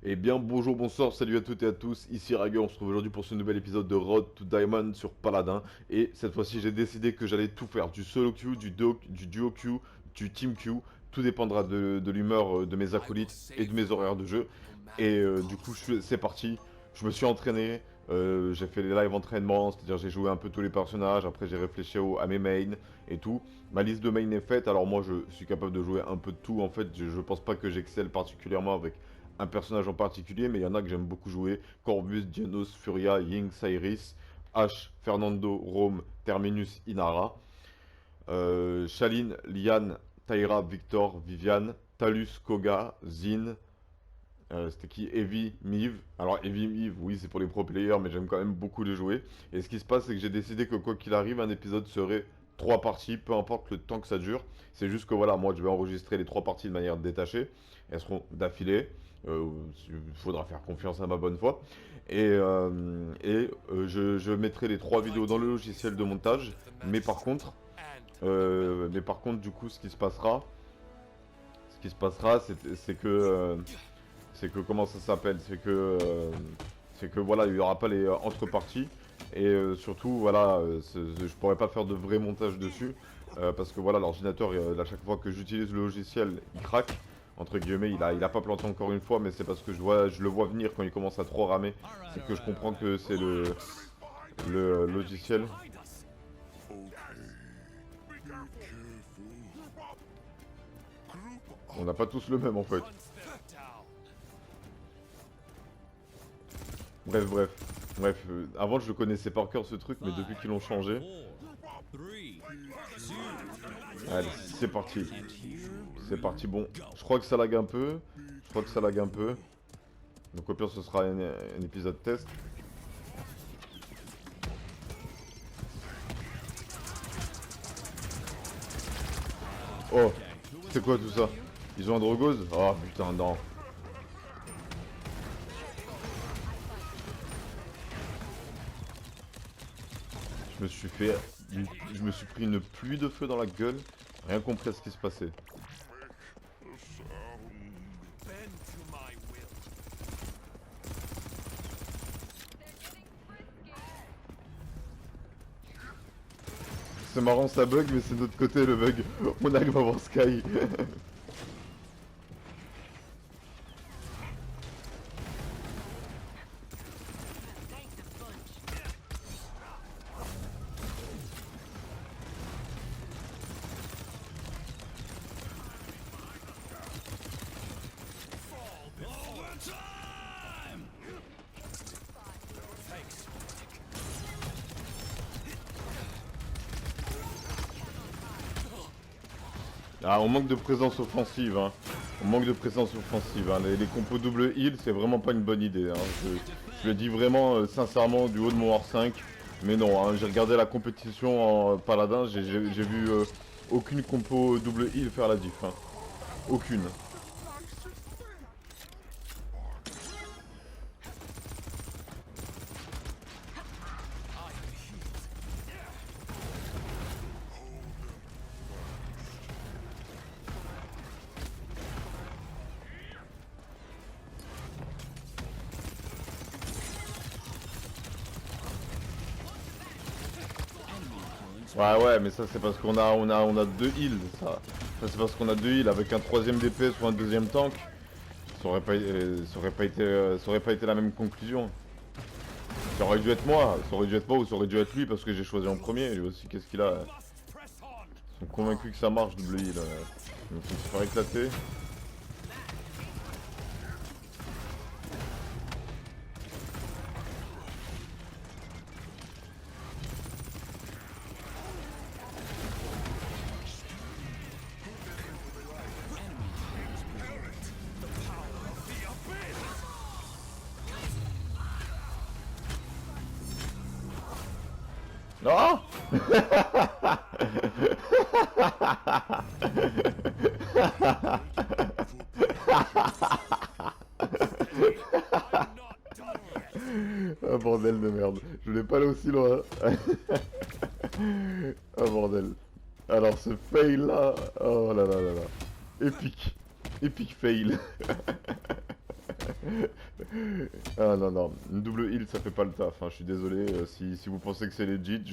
Eh bien bonjour, bonsoir, salut à toutes et à tous, ici Ragueur, on se retrouve aujourd'hui pour ce nouvel épisode de Road to Diamond sur Paladin. Et cette fois-ci j'ai décidé que j'allais tout faire, du solo queue, du duo queue, du team queue. Tout dépendra de l'humeur de mes acolytes et de mes horaires de jeu. Et du coup c'est parti, je me suis entraîné, j'ai fait les live entraînements, c'est-à-dire j'ai joué un peu tous les personnages, après j'ai réfléchi à mes mains et tout. Ma liste de main est faite, alors moi je suis capable de jouer un peu de tout en fait, je pense pas que j'excelle particulièrement avec un personnage en particulier, mais il y en a que j'aime beaucoup jouer. Corvus, Genos, Furia, Ying, Cyrus, Ash, Fernando, Rome, Terminus, Inara. Shalin, Liane, Taira, Victor, Viviane, Talus, Koga, Zin. C'était qui? Evie, Miv. Alors Evie, Miv, oui c'est pour les pro players, mais j'aime quand même beaucoup les jouer. Et ce qui se passe, c'est que j'ai décidé que quoi qu'il arrive, un épisode serait 3 parties, peu importe le temps que ça dure. C'est juste que voilà, moi je vais enregistrer les 3 parties de manière détachée. Elles seront d'affilée. Il faudra faire confiance à ma bonne foi. Je mettrai les 3 vidéos dans le logiciel de montage. Mais par contre, du coup, ce qui se passera, c'est que comment ça s'appelle, c'est que voilà, il y aura pas les entre-parties. Et surtout, voilà, je pourrais pas faire de vrai montage dessus. Parce que voilà, l'ordinateur, à chaque fois que j'utilise le logiciel, il craque. Entre guillemets, il a pas planté encore une fois, mais c'est parce que je le vois venir quand il commence à trop ramer. C'est que je comprends que c'est le logiciel. On n'a pas tous le même en fait. Bref, avant je le connaissais par cœur ce truc, mais depuis qu'ils l'ont changé, allez, c'est parti. C'est parti, bon, je crois que ça lag un peu. Donc au pire ce sera un épisode test. Oh, c'est quoi tout ça? Ils ont un drogose? Oh putain, non. Je me suis fait... Je me suis pris une pluie de feu dans la gueule. Rien compris à ce qui se passait. C'est marrant, ça bug, mais c'est de notre côté le bug. On arrive à voir Sky. Ah, on manque de présence offensive, hein. On manque de présence offensive, hein. Les compos double heal, c'est vraiment pas une bonne idée, hein. Je le dis vraiment sincèrement du haut de mon R5. Mais non, hein, j'ai regardé la compétition en paladin, j'ai vu aucune compo double heal faire la diff, hein. Aucune. Ouais, mais ça c'est parce qu'on a 2 heals, ça. Ça c'est parce qu'on a 2 heals avec un troisième DPS ou un deuxième tank. Ça aurait pas été la même conclusion. Ça aurait dû être moi, ça aurait dû être moi ou ça aurait dû être lui parce que j'ai choisi en premier. Lui aussi, qu'est-ce qu'il a? Ils sont convaincus que ça marche, double heal. Donc il se faire éclater. Ah. Ah bordel de merde, je voulais pas aller aussi loin. Ah bordel. Alors ce fail là, oh là là là là. Épique. Épique fail. Ah non, non, une double heal ça fait pas le taf, hein. Je suis désolé si vous pensez que c'est legit.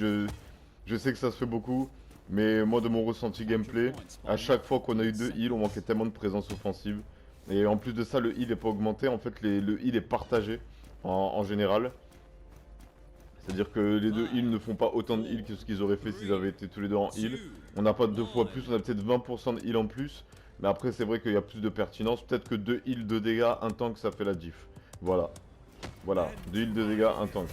Je sais que ça se fait beaucoup, mais moi de mon ressenti gameplay, à chaque fois qu'on a eu deux heals, on manquait tellement de présence offensive. Et en plus de ça, le heal est pas augmenté, en fait le heal est partagé en général. C'est-à-dire que les deux heals ne font pas autant de heal que ce qu'ils auraient fait s'ils avaient été tous les deux en heal. On n'a pas deux fois plus, on a peut-être 20% de heal en plus. Mais après c'est vrai qu'il y a plus de pertinence. Peut-être que deux heals, de dégâts, un tank ça fait la diff. Voilà. Voilà, 2 heals de dégâts, un tank.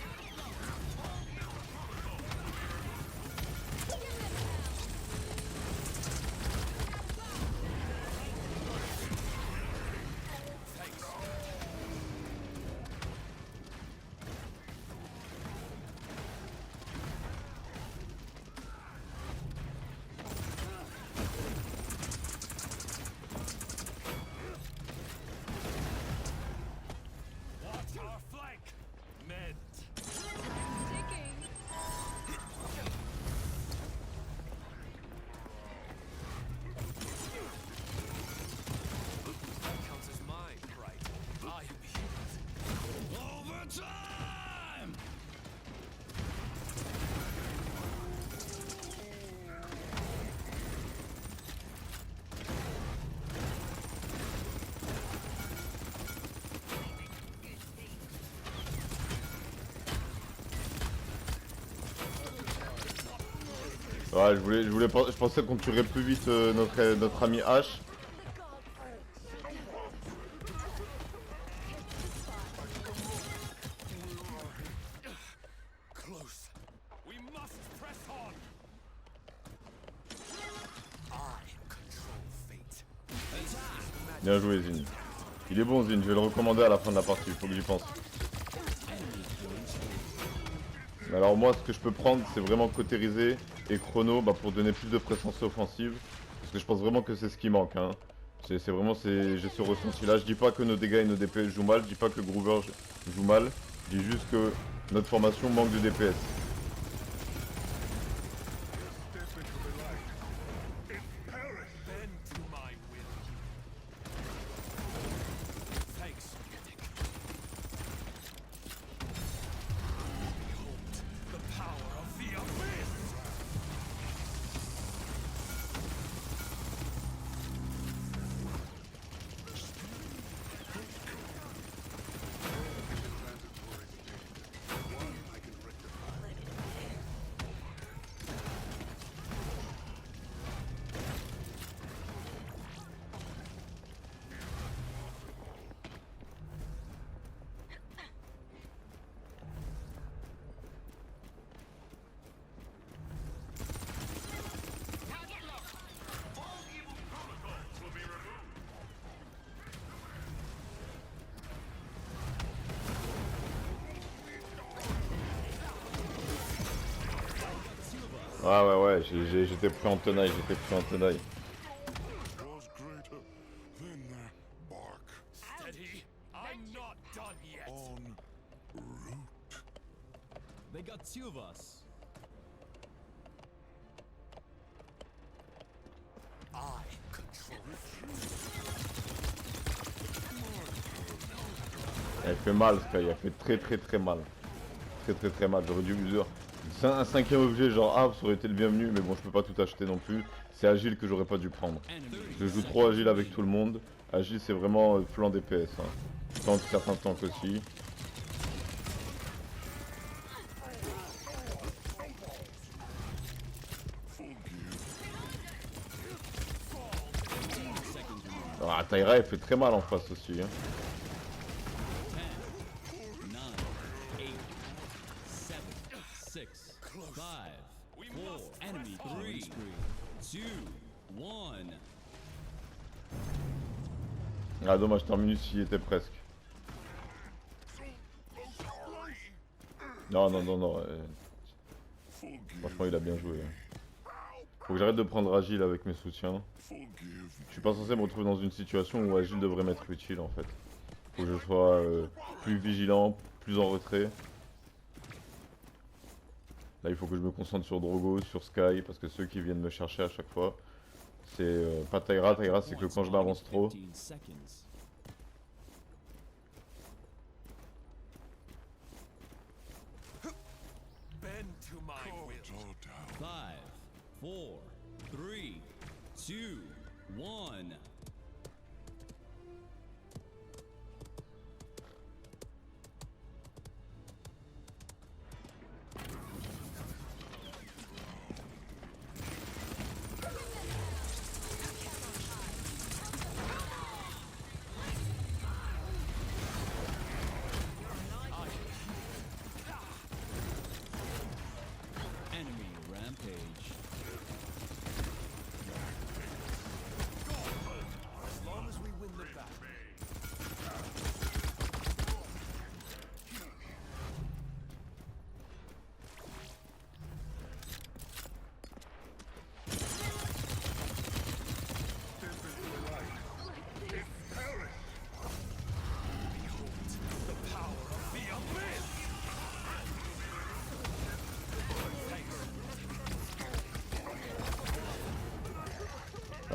Ouais, je pensais qu'on tuerait plus vite notre ami H. Bien joué Zin. Il est bon Zin, je vais le recommander à la fin de la partie, il faut que j'y pense. Alors moi ce que je peux prendre c'est vraiment cautériser et chrono pour donner plus de présence offensive. Parce que je pense vraiment que c'est ce qui manque. Hein. J'ai ce ressenti là. Je dis pas que nos dégâts et nos DPS jouent mal, je dis pas que Groover joue mal. Je dis juste que notre formation manque de DPS. Ah ouais, j'étais pris en tenaille, They got two of us. Elle fait mal Sky, elle fait très mal. Très mal, j'aurais dû dire. C'est un cinquième objet genre ça aurait été le bienvenu, mais bon je peux pas tout acheter non plus. C'est agile que j'aurais pas dû prendre. Je joue trop agile avec tout le monde. Agile c'est vraiment flanc DPS. Hein. Tank, certains tanks aussi. Ah, Tyra elle fait très mal en face aussi. Hein. 10, 9, 8, 7, 6, 5, 4, enemy 3, 2, 1. Ah dommage, Terminus y était presque. Non. Franchement il a bien joué. Faut que j'arrête de prendre Agile avec mes soutiens. Je suis pas censé me retrouver dans une situation où Agile devrait m'être utile en fait. Faut que je sois plus vigilant, plus en retrait. Là il faut que je me concentre sur Drogo, sur Sky, parce que ceux qui viennent me chercher à chaque fois, c'est pas Tyra, c'est que quand je m'avance trop. 5, 4, 3, 2, 1. Enemy rampage. As long as we win the battle.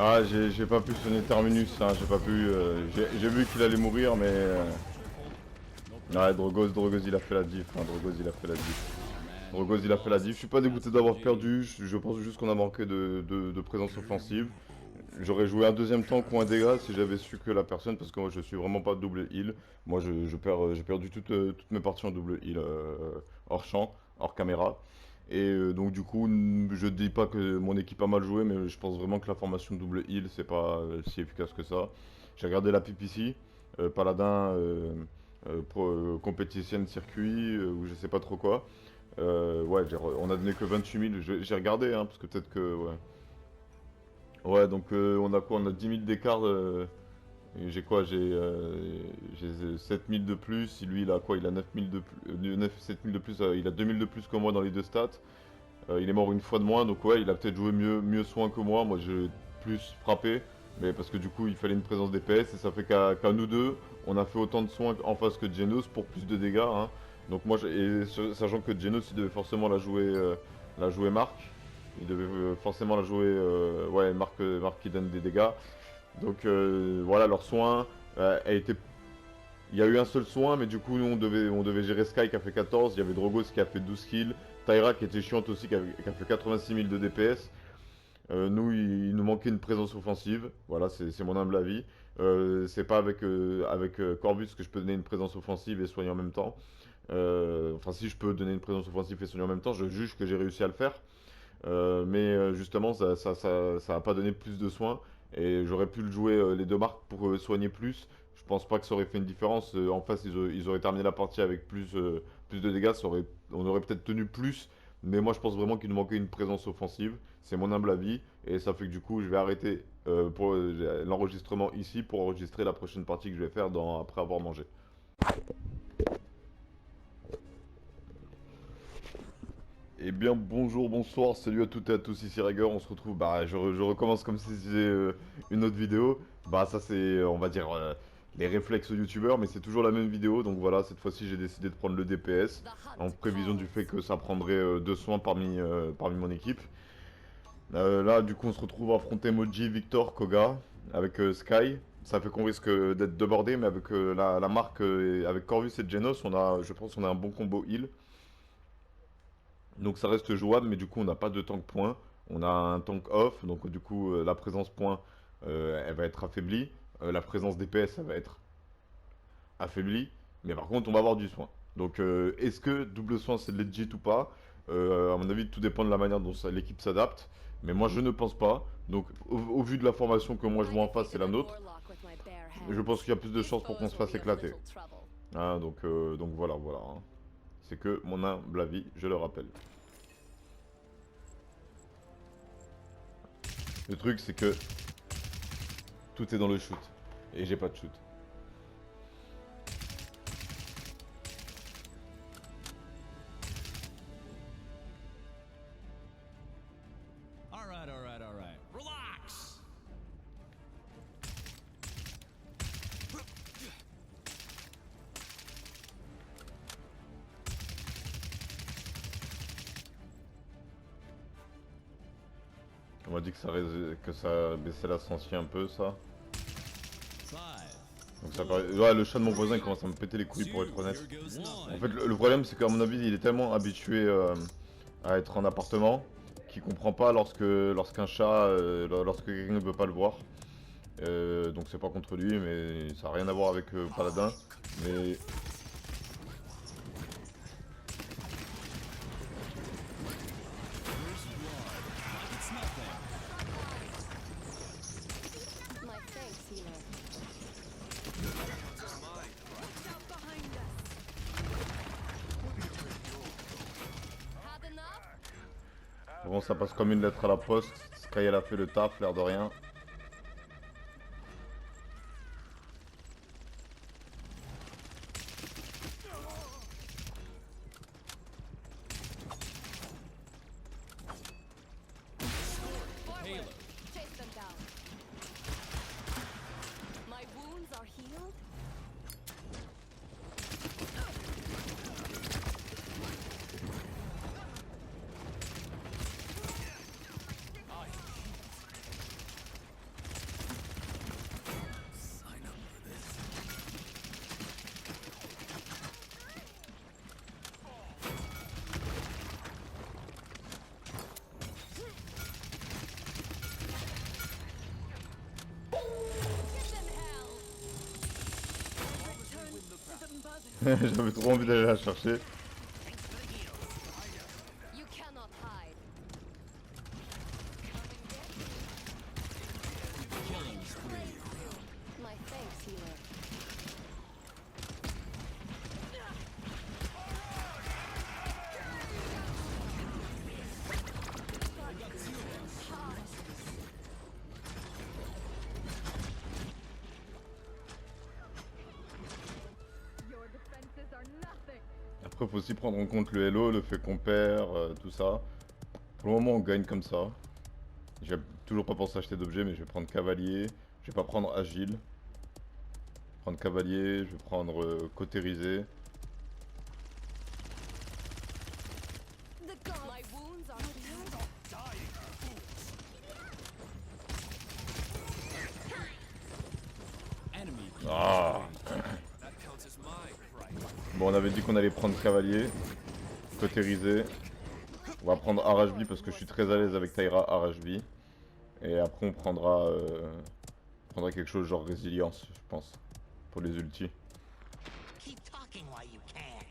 Ah, j'ai pas pu sonner Terminus, hein, j'ai pas pu. J'ai vu qu'il allait mourir, mais. Ouais, Drogos il a fait la diff, hein, Drogos il a fait la diff. Drogos il a fait la diff. Je suis pas dégoûté d'avoir perdu, je pense juste qu'on a manqué de présence offensive. J'aurais joué un deuxième tank ou un dégât si j'avais su que la personne, parce que moi je suis vraiment pas double heal. Moi j'ai perdu toutes mes parties en double heal hors champ, hors caméra. Et donc du coup, je dis pas que mon équipe a mal joué, mais je pense vraiment que la formation double heal c'est pas si efficace que ça. J'ai regardé la PPC, Paladin, compétition circuit, ou je sais pas trop quoi. Ouais, on a donné que 28 000, j'ai regardé, hein, parce que peut-être que... Ouais. Ouais, donc on a quoi? On a 10 000 d'écart. J'ai quoi? J'ai 7 000 de plus. Lui, il a quoi? Il a 9 000 de plus. 7 000 de plus. Il a 2 000 de plus que moi dans les deux stats. Il est mort une fois de moins. Donc, ouais, il a peut-être joué mieux soin que moi. Moi, j'ai plus frappé. Mais parce que du coup, il fallait une présence DPS. Et ça fait qu'à nous deux, on a fait autant de soins en face que Genos pour plus de dégâts. Hein. Donc, moi, sachant que Genos, il devait forcément la jouer Marc. Il devait forcément la jouer, ouais, Marc qui donne des dégâts. Donc voilà, leur soin a été... Il y a eu un seul soin, mais du coup, nous, on devait gérer Sky qui a fait 14. Il y avait Drogos qui a fait 12 kills. Tyra qui était chiante aussi, qui a fait 86 000 de DPS. Nous, il nous manquait une présence offensive. Voilà, c'est mon humble avis. C'est pas avec Corvus que je peux donner une présence offensive et soigner en même temps. Enfin, si je peux donner une présence offensive et soigner en même temps, je juge que j'ai réussi à le faire. Mais justement, ça a pas donné plus de soins. Et j'aurais pu le jouer les deux marques pour soigner plus. Je pense pas que ça aurait fait une différence. En face, ils auraient terminé la partie avec plus de dégâts. On aurait peut-être tenu plus. Mais moi, je pense vraiment qu'il nous manquait une présence offensive. C'est mon humble avis. Et ça fait que du coup, je vais arrêter pour l'enregistrement ici pour enregistrer la prochaine partie que je vais faire après avoir mangé. Eh bien bonjour, bonsoir, salut à toutes et à tous, ici Rager, on se retrouve, je recommence comme si c'était une autre vidéo. Ça c'est, on va dire, les réflexes youtubeurs, mais c'est toujours la même vidéo, donc voilà, cette fois-ci j'ai décidé de prendre le DPS, en prévision du fait que ça prendrait 2 soins parmi mon équipe. Là du coup on se retrouve à affronter Moji, Victor, Koga, avec Sky. Ça fait qu'on risque d'être débordé, mais avec la marque, avec Corvus et Genos, je pense qu'on a un bon combo heal. Donc ça reste jouable, mais du coup on n'a pas de tank point. On a un tank off, donc du coup la présence point elle va être affaiblie. La présence DPS elle va être affaiblie. Mais par contre on va avoir du soin. Donc est-ce que double soin c'est legit ou pas? À mon avis tout dépend de la manière dont l'équipe s'adapte. Mais moi je ne pense pas. Donc au vu de la formation que moi je vois en face, c'est la nôtre. Je pense qu'il y a plus de chances pour qu'on se fasse éclater. Ah, donc voilà. Hein. C'est que mon humble avis, je le rappelle. Le truc, c'est que tout est dans le shoot. Et j'ai pas de shoot. Alright. Relax! On m'a dit que ça baissait l'ascension un peu, ça. 5, Donc ça paraît... Ouais, le chat de mon voisin il commence à me péter les couilles pour être honnête. here goes En nothing. fait, le problème c'est qu'à mon avis, il est tellement habitué à être en appartement qui comprend pas lorsqu'un chat, lorsque quelqu'un ne peut pas le voir. Donc c'est pas contre lui, mais ça n'a rien à voir avec Paladin. Mais It's nothing. My thanks, healer. Had enough? bon, ça passe comme une lettre à la poste. Sky elle a fait le taf, l'air de rien. Halo. Chase them down. My wounds are healed? Sign up for this. Give them hell! Return to the mother. J'avais trop envie d'aller la chercher. You cannot hide. Killing spree. My thanks, healer. Your defenses are nothing. Après, faut aussi prendre en compte le hello, le fait qu'on perd, tout ça. Pour le moment, on gagne comme ça. J'ai toujours pas pensé acheter d'objets, mais je vais prendre cavalier. Je vais pas prendre agile. Je vais prendre cavalier, je vais prendre cautérisé. The gods. My wounds are healed. Enemy. Ah. That counts as my price. Bon, on avait dit qu'on allait prendre cavalier, cautérisé. On va prendre Arashbi parce que je suis très à l'aise avec Tyra Arashbi. Et après, on prendra quelque chose genre résilience, je pense, pour les ultis. Keep talking while you can.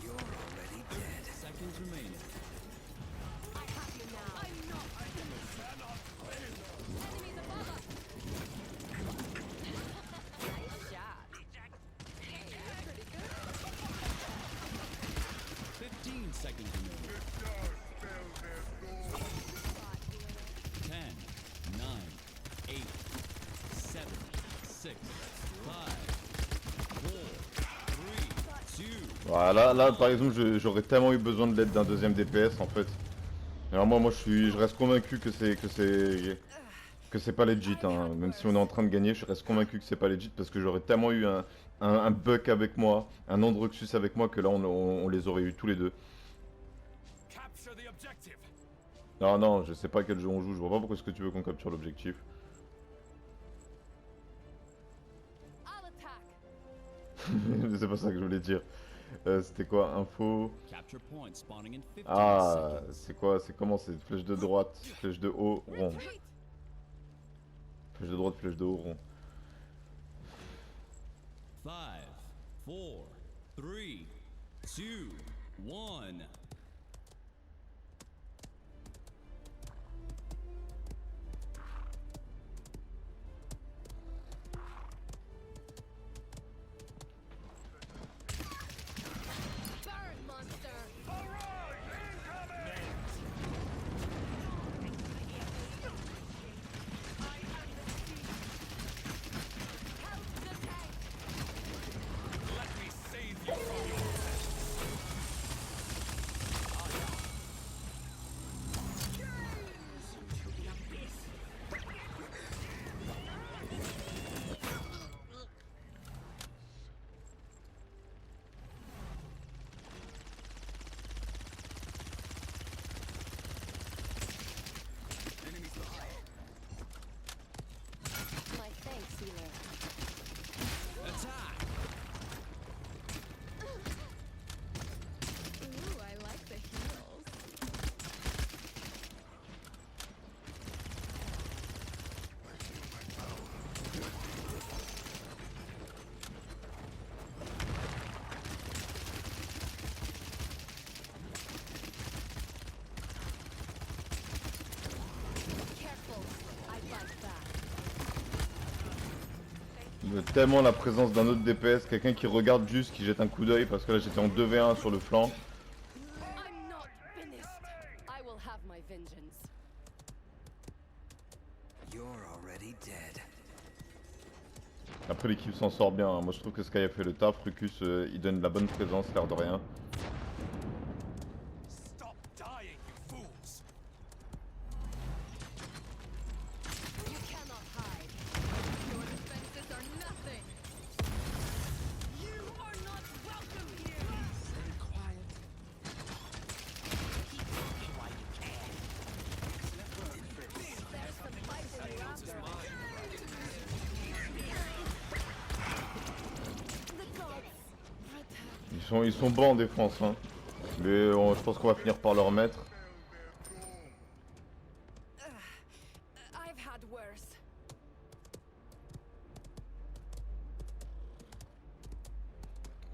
You're already dead. Seconds remaining. I have you now. I'm not finished. Enemies above us. Nice shot. Hey, pretty good. 15 seconds remaining. 10, 9, 8, 7, 6, 5, 4, 3, 2. Voilà, là par exemple, j'aurais tellement eu besoin de l'aide d'un deuxième DPS en fait. Alors moi je reste convaincu que c'est pas legit, hein. Même si on est en train de gagner, je reste convaincu que c'est pas legit parce que j'aurais tellement eu un Buck avec moi, un Androxus avec moi que là on les aurait eu tous les deux. Capture the objective. Non, non, je sais pas quel jeu on joue, je vois pas pourquoi est-ce que tu veux qu'on capture l'objectif. I'll attack. C'est pas ça que je voulais dire. C'était quoi? Info. Capture point spawning in 15 Ah, seconds. c'est quoi? C'est comment? C'est flèche de droite, flèche de haut, rond. Retreat. Flèche de droite, flèche de haut, rond. 5, 4, 3, 2, 1. Burn, monster. Help the tank. Let me save you from your tellement la présence d'un autre DPS, quelqu'un qui regarde juste, qui jette un coup d'œil, parce que là j'étais en 2v1 sur le flanc. I'm not finished. I will have my vengeance. You're already dead. Après l'équipe s'en sort bien, hein. Moi je trouve que Sky a fait le taf, Rucus il donne la bonne présence, l'air de rien. Stop dying, you fools! You cannot hide. Your defenses are nothing. You are not welcome here. Stay quiet. Keep talking while you can. There's some fight in you after. The gods. Ils sont bons en défense, hein. Mais je pense qu'on va finir par leur mettre. I've had worse.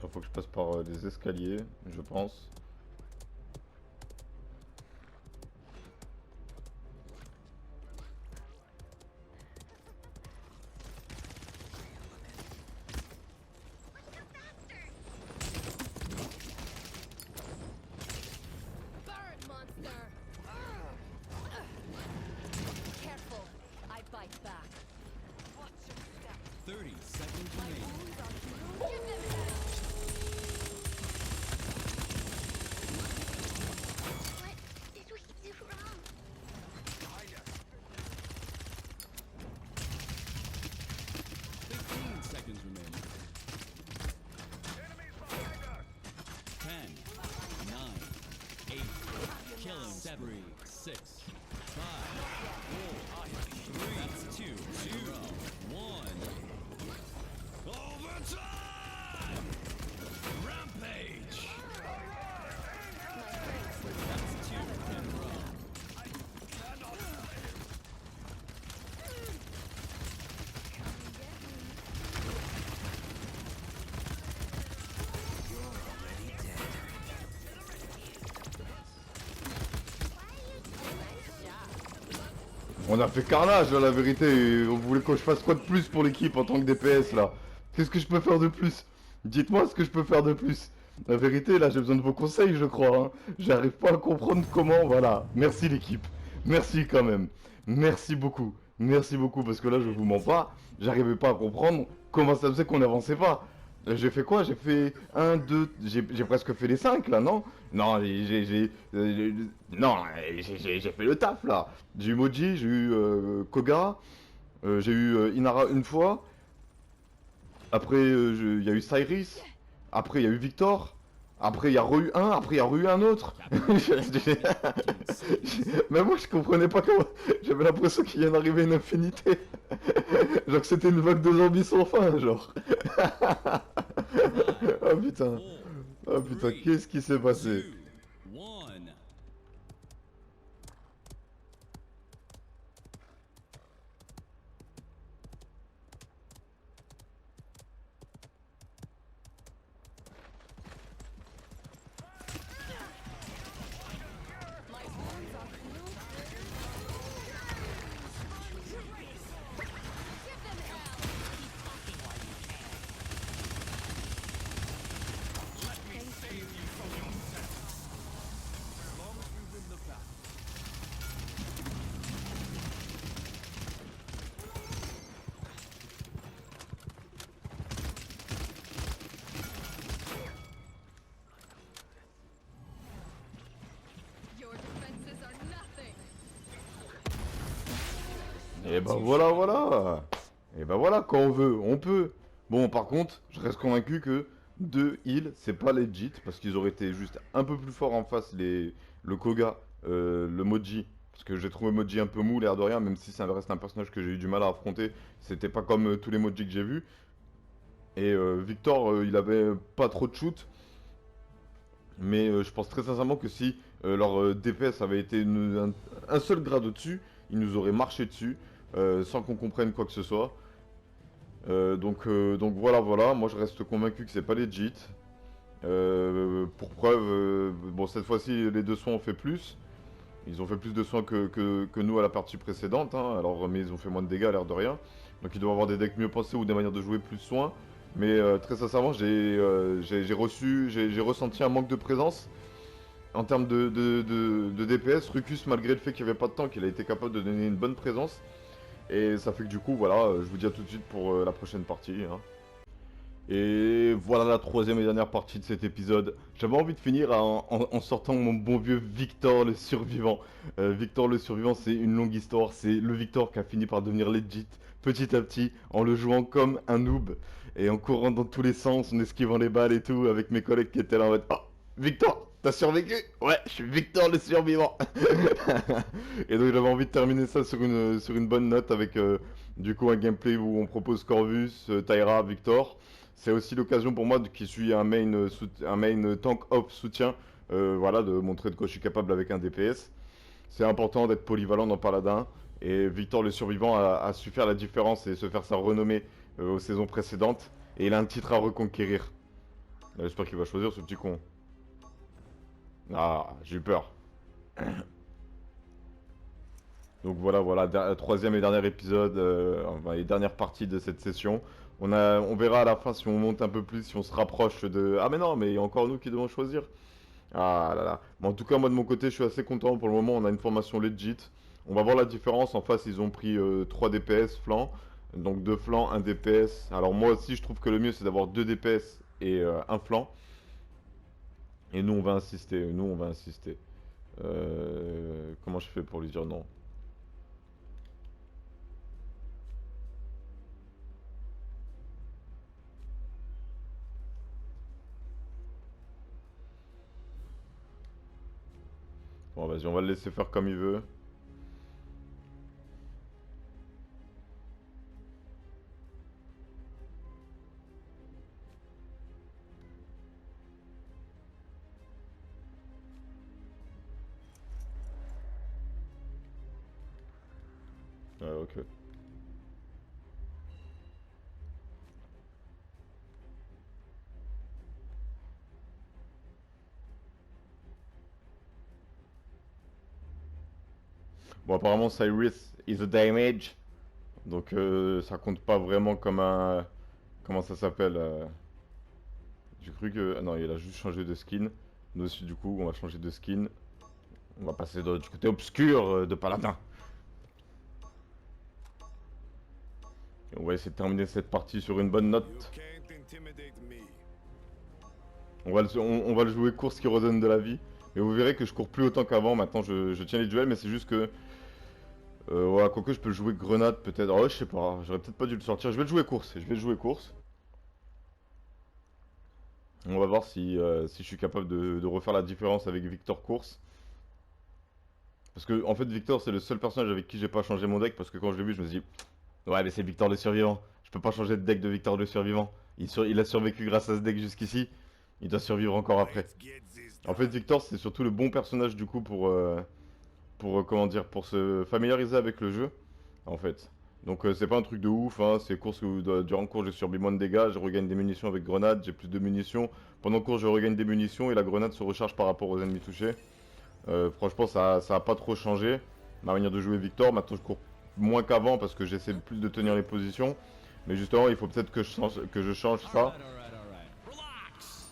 Il faut que je passe par les escaliers, je pense. Burn, monster! Careful, I bite back. Watch your step. 30 seconds remaining. Wounds are healed. Give them hell. What did we do wrong? 15 seconds remaining. 10, 9, 8, killing spree, 6, 5, 4, 3, that's 2, 0, 1. Overtime! Rampage! That's 2 in a row. On a fait carnage là, la vérité. Vous voulez que je fasse quoi de plus pour l'équipe en tant que DPS là? Qu'est-ce que je peux faire de plus? Dites-moi ce que je peux faire de plus. La vérité là, j'ai besoin de vos conseils, je crois, hein. J'arrive pas à comprendre comment, voilà. Merci l'équipe. Merci quand même. Merci beaucoup. Merci beaucoup parce que là je vous mens pas. J'arrivais pas à comprendre comment ça faisait qu'on n'avançait pas. J'ai fait quoi? J'ai fait 1, 2, j'ai presque fait les 5 là, non? Non, non, j'ai fait le taf là. J'ai eu Moji, j'ai eu Koga, j'ai eu Inara une fois. Après, il y a eu Cyrus. Après, il y a eu Victor. Après, il y a re-eu un. Après, il y a re-eu un autre. Même moi, je comprenais pas comment. J'avais l'impression qu'il y en arrivait une infinité. Genre que c'était une vague de zombies sans fin, genre. Oh putain. Oh putain, qu'est-ce qui s'est passé? 2, 1. My wounds are healed. Give them hell. Keep talking while you can. As long as we win the battle. Your defenses are nothing. Et bah voilà, voilà. Et bah voilà, quand on veut, on peut. Bon, par contre, je reste convaincu que 2 heals, c'est pas legit, parce qu'ils auraient été juste un peu plus forts en face, le Koga, le Moji. Parce que j'ai trouvé Moji un peu mou, l'air de rien, même si ça reste un personnage que j'ai eu du mal à affronter. C'était pas comme tous les Moji que j'ai vus. Et Victor, il avait pas trop de shoot. Mais je pense très sincèrement que si leur DPS avait été un seul grade au-dessus, ils nous auraient marché dessus sans qu'on comprenne quoi que ce soit. Donc voilà, voilà, moi je reste convaincu que c'est pas legit. Pour preuve, bon cette fois-ci les 2 soins ont fait plus. Ils ont fait plus de soins que nous à la partie précédente, hein. Alors mais ils ont fait moins de dégâts à l'air de rien. Donc il doit avoir des decks mieux pensés ou des manières de jouer plus soin. Mais très sincèrement, j'ai ressenti un manque de présence. En termes de DPS, Rucus, malgré le fait qu'il n'y avait pas de tank, il a été capable de donner une bonne présence. Et ça fait que du coup, voilà, je vous dis à tout de suite pour la prochaine partie. Hein. Et voilà la troisième et dernière partie de cet épisode. J'avais envie de finir en sortant mon bon vieux Victor le survivant. Victor le survivant, c'est une longue histoire. C'est le Victor qui a fini par devenir legit petit à petit en le jouant comme un noob. Et en courant dans tous les sens, en esquivant les balles et tout, avec mes collègues qui étaient là en mode oh, Victor, t'as survécu? Ouais, je suis Victor le survivant. Et donc j'avais envie de terminer ça sur une bonne note avec du coup un gameplay où on propose Corvus, Tyra, Victor. C'est aussi l'occasion pour moi, qui suis un main tank off soutien, voilà, de montrer de quoi je suis capable avec un DPS. C'est important d'être polyvalent dans Paladin. Et Victor le survivant a su faire la différence et se faire sa renommée aux saisons précédentes. Et il a un titre à reconquérir. J'espère qu'il va choisir ce petit con. Ah, j'ai eu peur. Donc voilà, troisième et dernier épisode, enfin, et dernière partie de cette session. On verra à la fin si on monte un peu plus, si on se rapproche de... Ah mais non, mais il y a encore nous qui devons choisir. Ah là là. Mais en tout cas, moi de mon côté, je suis assez content. Pour le moment, on a une formation legit. On va voir la différence. En face, ils ont pris 3 DPS flanc. Donc 2 flancs, 1 DPS. Alors moi aussi, je trouve que le mieux, c'est d'avoir 2 DPS et un flanc. Et nous, on va insister. Comment je fais pour lui dire non? Bon, vas-y, on va le laisser faire comme il veut. Ouais, ok. Bon, apparemment, Cyrus is a damage. Donc, ça compte pas vraiment comme un... Comment ça s'appelle J'ai cru que... Ah non, il a juste changé de skin. Nous aussi, du coup, on va changer de skin. On va passer du côté obscur de Paladin. Et on va essayer de terminer cette partie sur une bonne note. On va le jouer course qui redonne de la vie. Et vous verrez que je cours plus autant qu'avant. Maintenant, je tiens les duels, mais c'est juste que... voilà, quoique je peux le jouer grenade peut-être. Oh, je sais pas, j'aurais peut-être pas dû le sortir. Je vais le jouer course. On va voir si je suis capable de refaire la différence avec Victor course. Parce que, en fait, Victor, c'est le seul personnage avec qui j'ai pas changé mon deck. Parce que quand je l'ai vu, je me suis dit, ouais, mais c'est Victor le survivant. Je peux pas changer de deck de Victor le survivant. Il a survécu grâce à ce deck jusqu'ici. Il doit survivre encore après. En fait, Victor, c'est surtout le bon personnage du coup comment dire, pour se familiariser avec le jeu, en fait. Donc c'est pas un truc de ouf, hein, c'est course où durant course j'ai subi moins de dégâts, je regagne des munitions avec grenade, j'ai plus de munitions. Pendant course je regagne des munitions et la grenade se recharge par rapport aux ennemis touchés. Franchement ça a pas trop changé, ma manière de jouer Victor. Maintenant je cours moins qu'avant parce que j'essaie plus de tenir les positions. Mais justement il faut peut-être que je change ça. All right. Relax.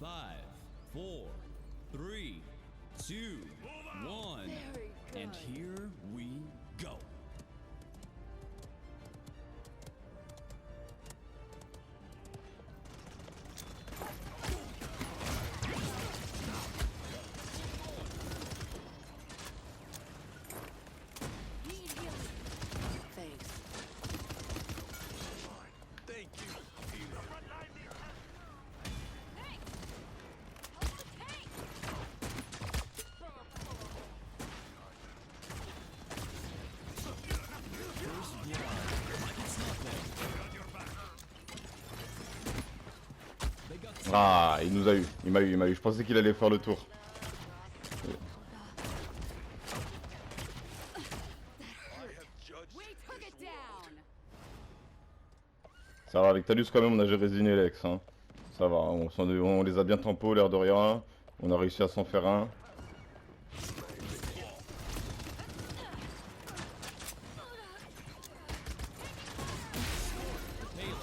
5, 4, 3, 2, 1, Very and here we go. Thanks. Thank you. Ah, il nous a eu, il m'a eu, je pensais qu'il allait faire le tour. I have judged We took it down. Ça va, avec Talus quand même, on a géré Zinelex. Hein. Ça va, on les a bien tempo, l'air de rien. On a réussi à s'en faire un. Thanks for the heals.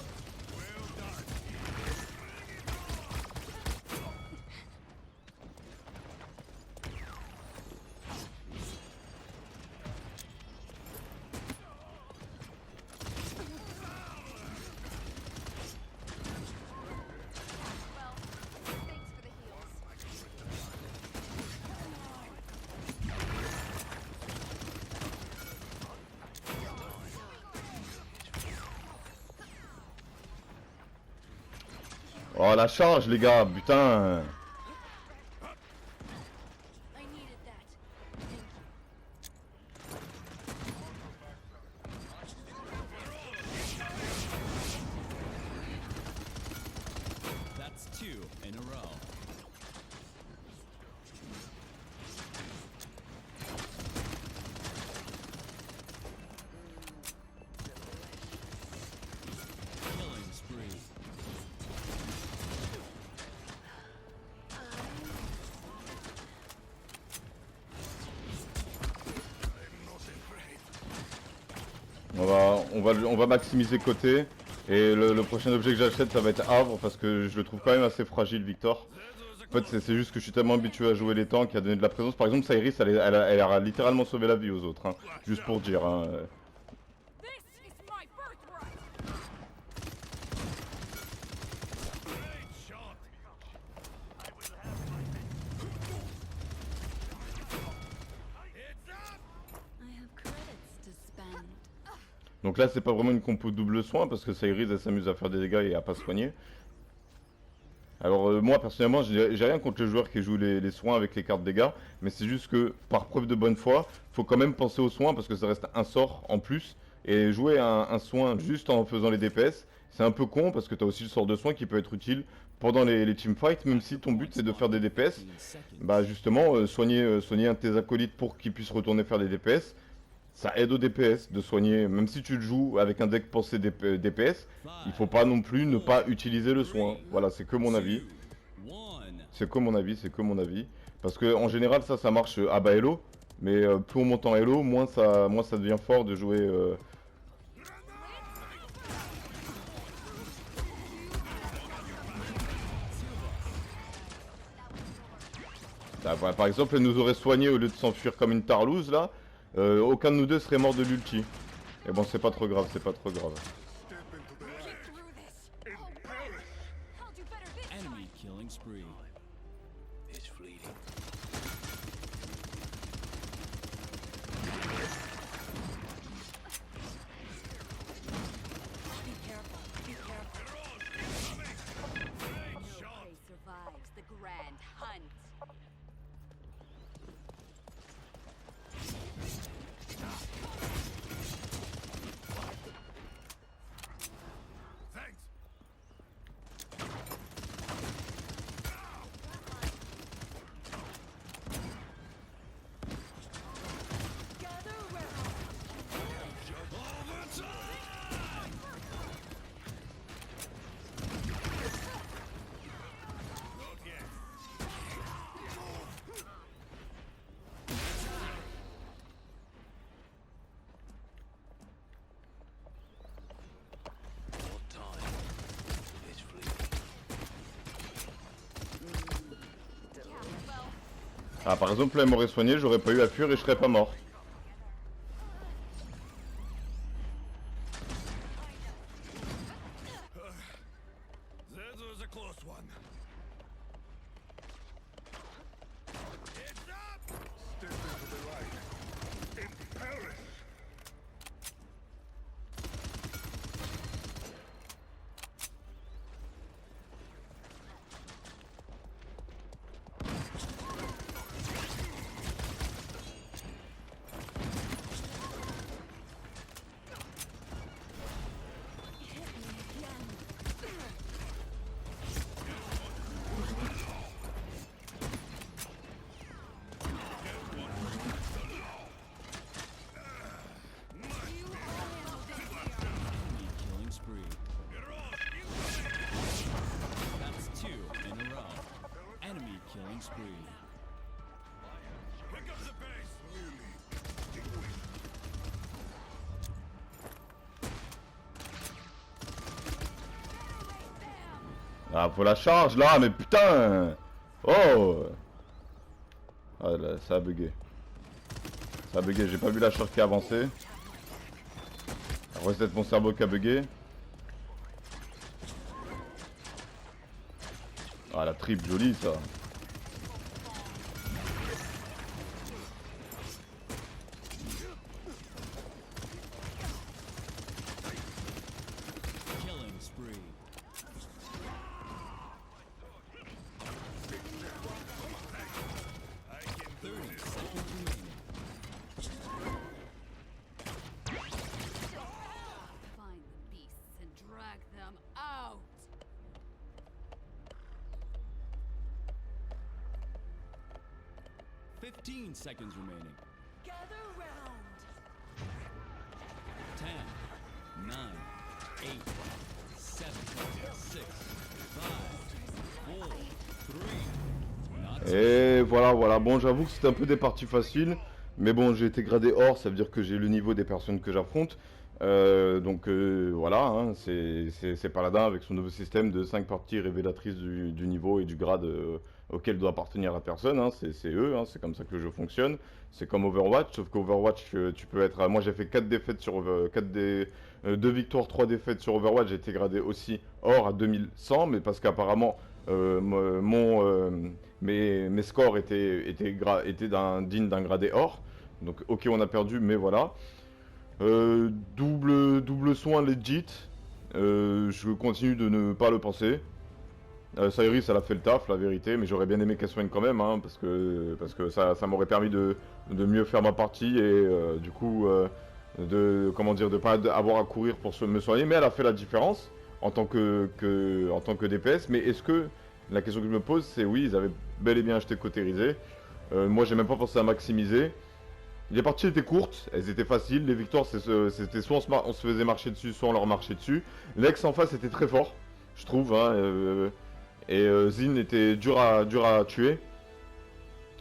Oh la charge les gars, putain. I needed that. Thank you. That's 2 in a row. Killing spree. On va maximiser côté. Et le prochain objet que j'achète, ça va être Havre parce que je le trouve quand même assez fragile, Victor. En fait, c'est juste que je suis tellement habitué à jouer les tanks, à donner de la présence. Par exemple, Cyrus, elle a littéralement sauvé la vie aux autres. Hein. Juste pour dire. Hein. This is my birthright. I have credits to spend. Donc là, c'est pas vraiment une compo double soin parce que Cyrus, elle s'amuse à faire des dégâts et à pas soigner. Alors moi personnellement j'ai rien contre les joueurs qui jouent les soins avec les cartes dégâts, mais c'est juste que par preuve de bonne foi, faut quand même penser aux soins parce que ça reste un sort en plus, et jouer un soin juste en faisant les DPS, c'est un peu con parce que t'as aussi le sort de soin qui peut être utile pendant les teamfights, même si ton but c'est de faire des DPS, 15 seconds. bah justement soigner un de tes acolytes pour qu'il puisse retourner faire des DPS, ça aide au DPS de soigner, même si tu le joues avec un deck pensé DPS, il faut pas non plus ne pas utiliser le soin. Voilà, c'est que mon avis. 2, 1. C'est que mon avis, c'est que mon avis. Parce que en général ça marche à bas Elo, mais plus on monte en Elo, moins ça devient fort de jouer. Bah, voilà, par exemple, elle nous aurait soigné au lieu de s'enfuir comme une tarlouse là. Aucun de nous deux serait mort de l'ulti. Et bon, c'est pas trop grave, c'est pas trop grave. Get through this. I'll do better this time. Enemy killing spree. It's fleeting. Be careful. Be careful. No prey survives the grand hunt. Thanks. Gather round. Not yet. What time? It's fleeting. Ah, par exemple, là, elle m'aurait soigné, j'aurais pas eu à fuir et je serais pas mort. That was a close one. Heads up! Step into the light and perish! Ah, faut la charge là, mais putain. Oh. Ah là, ça a bugué. Ça a bugué, j'ai pas vu la charge qui a avancé. Alors, c'est peut-être mon cerveau qui a bugué. Ah, la triple, jolie ça. Killing spree. Find the beasts and drag them out. 15 seconds remaining. Gather round. 10, 9, 8, 7, 6, 5, 4, 3. Not Et voilà. Bon, j'avoue que c'était un peu des parties faciles. Mais bon, j'ai été gradé or, ça veut dire que j'ai le niveau des personnes que j'affronte. Donc voilà, hein, c'est Paladin avec son nouveau système de 5 parties révélatrices du niveau et du grade auquel doit appartenir la personne. Hein, c'est eux, hein, c'est comme ça que le jeu fonctionne. C'est comme Overwatch, sauf qu'Overwatch, tu peux être... moi j'ai fait 4 défaites sur... 2 victoires, 3 défaites sur Overwatch. J'ai été gradé aussi or à 2100, mais parce qu'apparemment mes scores étaient dignes d'un gradé or. Donc ok, on a perdu, mais voilà. Double soin legit. Je continue de ne pas le penser. Cyrus, elle a fait le taf, la vérité, mais j'aurais bien aimé qu'elle soigne quand même, hein, parce que ça m'aurait permis de mieux faire ma partie et du coup de pas avoir à courir pour me soigner. Mais elle a fait la différence en tant que DPS. Mais est-ce que la question que je me pose, c'est oui, ils avaient bel et bien acheté cautérisé. Moi, j'ai même pas pensé à maximiser. Les parties étaient courtes, elles étaient faciles, les victoires c'était soit on se faisait marcher dessus, soit on leur marchait dessus. L'ex en face était très fort, je trouve, hein, et Zin était dur à tuer.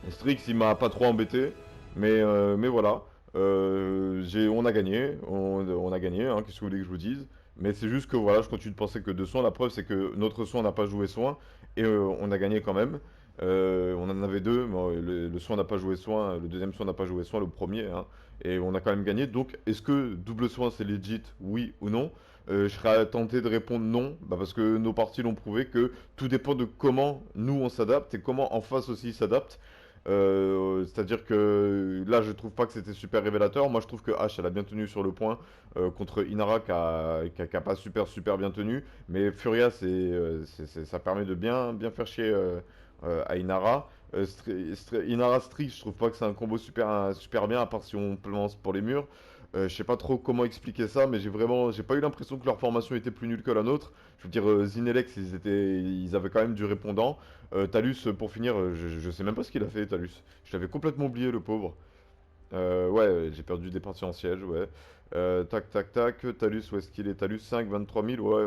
Et Strix il m'a pas trop embêté, mais voilà, on a gagné, on a gagné, hein, qu'est-ce que vous voulez que je vous dise. Mais c'est juste que voilà, je continue de penser que 2 soins, la preuve c'est que notre soin n'a pas joué soin, et on a gagné quand même. On en avait 2, mais le soin n'a pas joué soin, le deuxième soin n'a pas joué soin, le premier, hein, et on a quand même gagné. Donc, est-ce que double soin c'est legit, oui ou non? Je serais tenté de répondre non, parce que nos parties l'ont prouvé que tout dépend de comment nous on s'adapte et comment en face aussi ils s'adaptent. C'est-à-dire que là, je trouve pas que c'était super révélateur. Moi, je trouve que H, elle a bien tenu sur le point contre Inara qui a pas super bien tenu. Mais Furia, ça permet de bien faire chier à Inara. Inara Strix, je trouve pas que c'est un combo super bien, à part si on lance pour les murs. Je sais pas trop comment expliquer ça, mais j'ai pas eu l'impression que leur formation était plus nulle que la nôtre. Je veux dire, Zinelex, ils avaient quand même du répondant. Talus, pour finir, je sais même pas ce qu'il a fait, Talus. Je l'avais complètement oublié, le pauvre. Ouais, j'ai perdu des parties en siège, ouais. Tac. Talus, où est-ce qu'il est? Talus 5, 23 000, ouais.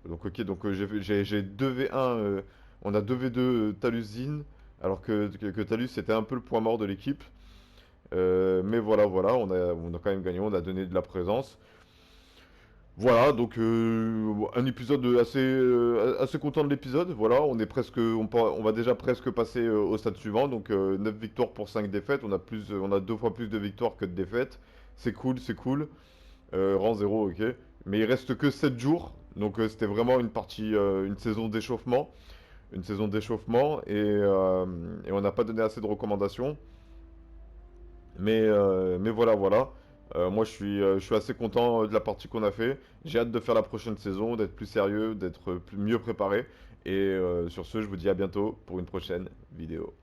Donc ok, donc j'ai 2v1, on a 2v2 Talus Zin, alors que Talus c'était un peu le point mort de l'équipe. Mais voilà, on a quand même gagné, on a donné de la présence. Voilà, donc un épisode assez content de l'épisode. Voilà, on va déjà presque passer au stade suivant. Donc 9 victoires pour 5 défaites. On a 2 fois plus de victoires que de défaites. C'est cool. Rang 0, ok. Mais il reste que 7 jours. Donc c'était vraiment une saison d'échauffement. Et on n'a pas donné assez de recommandations. Mais voilà. Moi, je suis assez content de la partie qu'on a fait. J'ai hâte de faire la prochaine saison, d'être plus sérieux, d'être mieux préparé. Et sur ce, je vous dis à bientôt pour une prochaine vidéo.